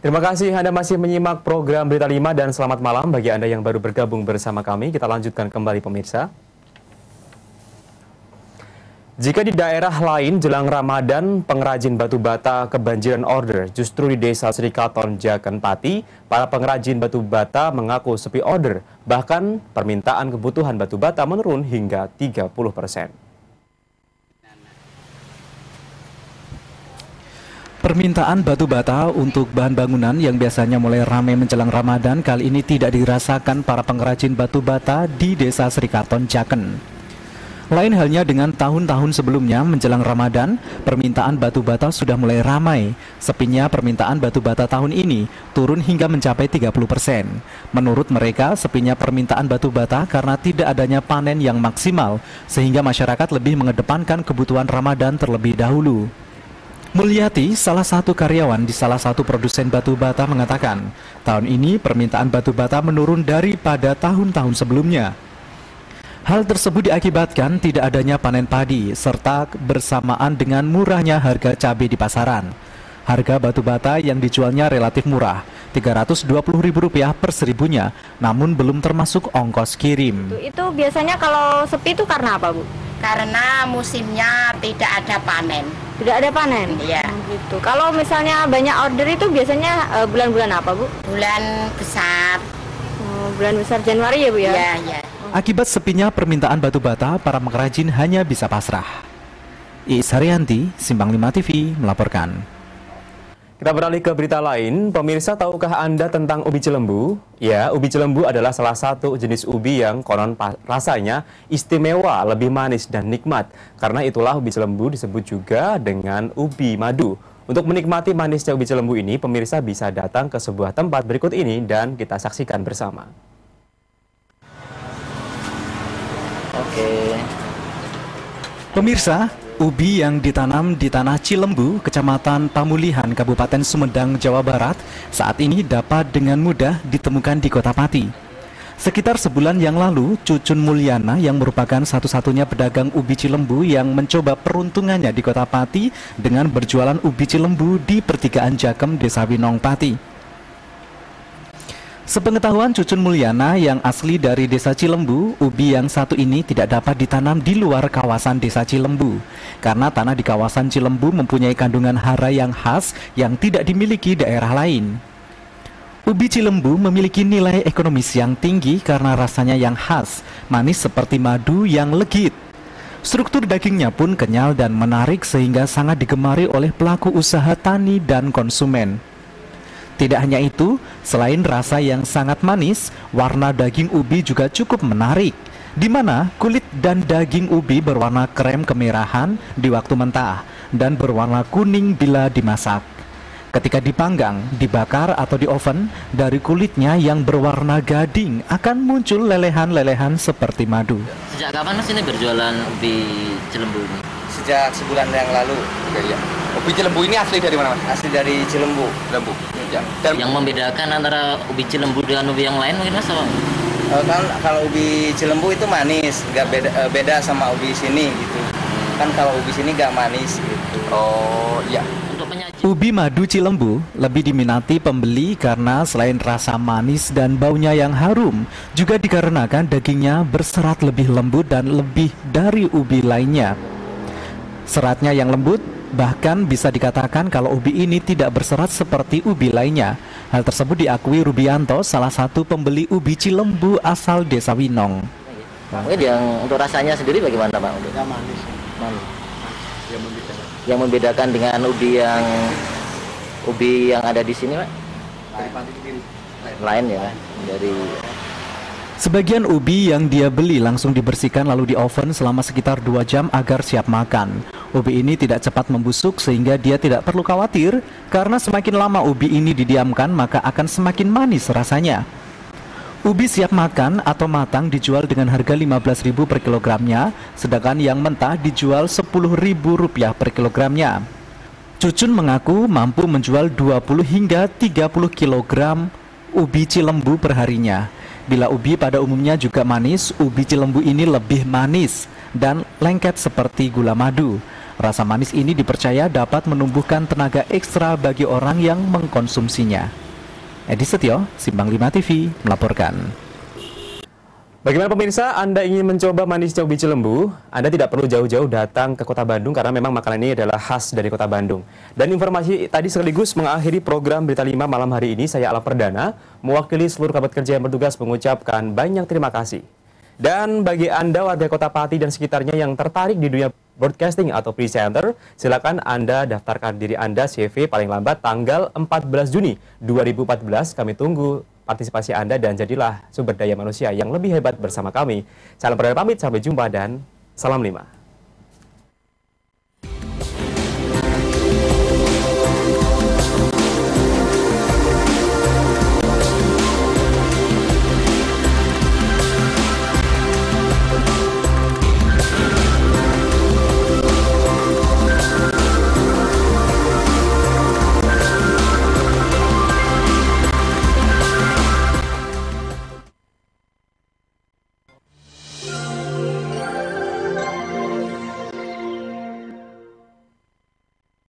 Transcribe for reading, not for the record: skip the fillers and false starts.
Terima kasih Anda masih menyimak program Berita 5 dan selamat malam bagi Anda yang baru bergabung bersama kami. Kita lanjutkan kembali pemirsa. Jika di daerah lain jelang Ramadan, pengrajin batu bata kebanjiran order, justru di Desa Srikaton, Jaken Pati, para pengrajin batu bata mengaku sepi order. Bahkan permintaan kebutuhan batu bata menurun hingga 30%. Permintaan batu bata untuk bahan bangunan yang biasanya mulai ramai menjelang Ramadan kali ini tidak dirasakan para pengrajin batu bata di Desa Srikaton, Jaken. Lain halnya dengan tahun-tahun sebelumnya menjelang Ramadan, permintaan batu bata sudah mulai ramai. Sepinya permintaan batu bata tahun ini turun hingga mencapai 30%. Menurut mereka, sepinya permintaan batu bata karena tidak adanya panen yang maksimal, sehingga masyarakat lebih mengedepankan kebutuhan Ramadan terlebih dahulu. Mulyati, salah satu karyawan di salah satu produsen batu bata mengatakan, tahun ini permintaan batu bata menurun daripada tahun-tahun sebelumnya. Hal tersebut diakibatkan tidak adanya panen padi, serta bersamaan dengan murahnya harga cabai di pasaran. Harga batu bata yang dijualnya relatif murah, Rp320.000 per seribunya, namun belum termasuk ongkos kirim. Itu biasanya kalau sepi itu karena apa, Bu? Karena musimnya tidak ada panen. Tidak ada panen? Iya. Gitu. Kalau misalnya banyak order itu biasanya bulan-bulan apa, Bu? Bulan besar. Bulan besar Januari ya, Bu ya? Iya, iya. Akibat sepinya permintaan batu bata, para pengrajin hanya bisa pasrah. Iis Haryanti, Simpang 5 TV, melaporkan. Kita beralih ke berita lain. Pemirsa, tahukah Anda tentang ubi cilembu? Ya, ubi cilembu adalah salah satu jenis ubi yang konon rasanya istimewa, lebih manis dan nikmat. Karena itulah ubi cilembu disebut juga dengan ubi madu. Untuk menikmati manisnya ubi cilembu ini, pemirsa bisa datang ke sebuah tempat berikut ini dan kita saksikan bersama. Pemirsa, ubi yang ditanam di Tanah Cilembu, Kecamatan Pamulihan, Kabupaten Sumedang, Jawa Barat, saat ini dapat dengan mudah ditemukan di Kota Pati. Sekitar sebulan yang lalu, Cucun Mulyana yang merupakan satu-satunya pedagang ubi cilembu yang mencoba peruntungannya di Kota Pati dengan berjualan ubi cilembu di pertigaan Jakem, Desa Winong Pati. Sepengetahuan Cucun Mulyana yang asli dari Desa Cilembu, ubi yang satu ini tidak dapat ditanam di luar kawasan Desa Cilembu karena tanah di kawasan Cilembu mempunyai kandungan hara yang khas yang tidak dimiliki daerah lain. Ubi cilembu memiliki nilai ekonomis yang tinggi karena rasanya yang khas, manis seperti madu yang legit. Struktur dagingnya pun kenyal dan menarik sehingga sangat digemari oleh pelaku usaha tani dan konsumen. Tidak hanya itu, selain rasa yang sangat manis, warna daging ubi juga cukup menarik, di mana kulit dan daging ubi berwarna krem kemerahan di waktu mentah dan berwarna kuning bila dimasak. Ketika dipanggang, dibakar atau di oven, dari kulitnya yang berwarna gading akan muncul lelehan-lelehan seperti madu. Sejak kapan Mas ini berjualan ubi cilembu ini? Sejak sebulan yang lalu. Ya. Ubi cilembu ini asli dari mana, Mas? Asli dari Cilembu. Cilembu. Ya. Yang membedakan antara ubi cilembu dengan ubi yang lain mungkin Mas apa? Kan kalau ubi cilembu itu manis, nggak beda sama ubi sini gitu. Kan kalau ubi sini nggak manis gitu. Oh iya. Ubi madu cilembu lebih diminati pembeli karena selain rasa manis dan baunya yang harum, juga dikarenakan dagingnya berserat lebih lembut dan lebih dari ubi lainnya. Seratnya yang lembut, bahkan bisa dikatakan kalau ubi ini tidak berserat seperti ubi lainnya. Hal tersebut diakui Rubianto, salah satu pembeli ubi cilembu asal Desa Winong. Mungkin yang untuk rasanya sendiri bagaimana Pak? Ya, manis. Manis. Yang membedakan dengan ubi yang ada di sini Pak? Lain ya dari. Sebagian ubi yang dia beli langsung dibersihkan lalu di oven selama sekitar 2 jam agar siap makan. Ubi ini tidak cepat membusuk sehingga dia tidak perlu khawatir karena semakin lama ubi ini didiamkan maka akan semakin manis rasanya. Ubi siap makan atau matang dijual dengan harga Rp15.000 per kilogramnya, sedangkan yang mentah dijual Rp10.000 per kilogramnya. Cucun mengaku mampu menjual 20 hingga 30 kilogram ubi cilembu perharinya. Bila ubi pada umumnya juga manis, ubi cilembu ini lebih manis dan lengket seperti gula madu. Rasa manis ini dipercaya dapat menumbuhkan tenaga ekstra bagi orang yang mengkonsumsinya. Edi Setio, Simpang 5 TV, melaporkan. Bagaimana pemirsa, Anda ingin mencoba manisnya ubi Cilembu? Anda tidak perlu jauh-jauh datang ke Kota Bandung karena memang makanan ini adalah khas dari Kota Bandung. Dan informasi tadi sekaligus mengakhiri program Berita 5 malam hari ini. Saya Alam Perdana, mewakili seluruh kerabat kerja yang bertugas mengucapkan banyak terima kasih. Dan bagi Anda warga Kota Pati dan sekitarnya yang tertarik di dunia broadcasting atau presenter, silakan Anda daftarkan diri Anda CV paling lambat tanggal 14 Juni 2014. Kami tunggu partisipasi Anda dan jadilah sumber daya manusia yang lebih hebat bersama kami. Salam Perdana pamit, sampai jumpa dan salam 5.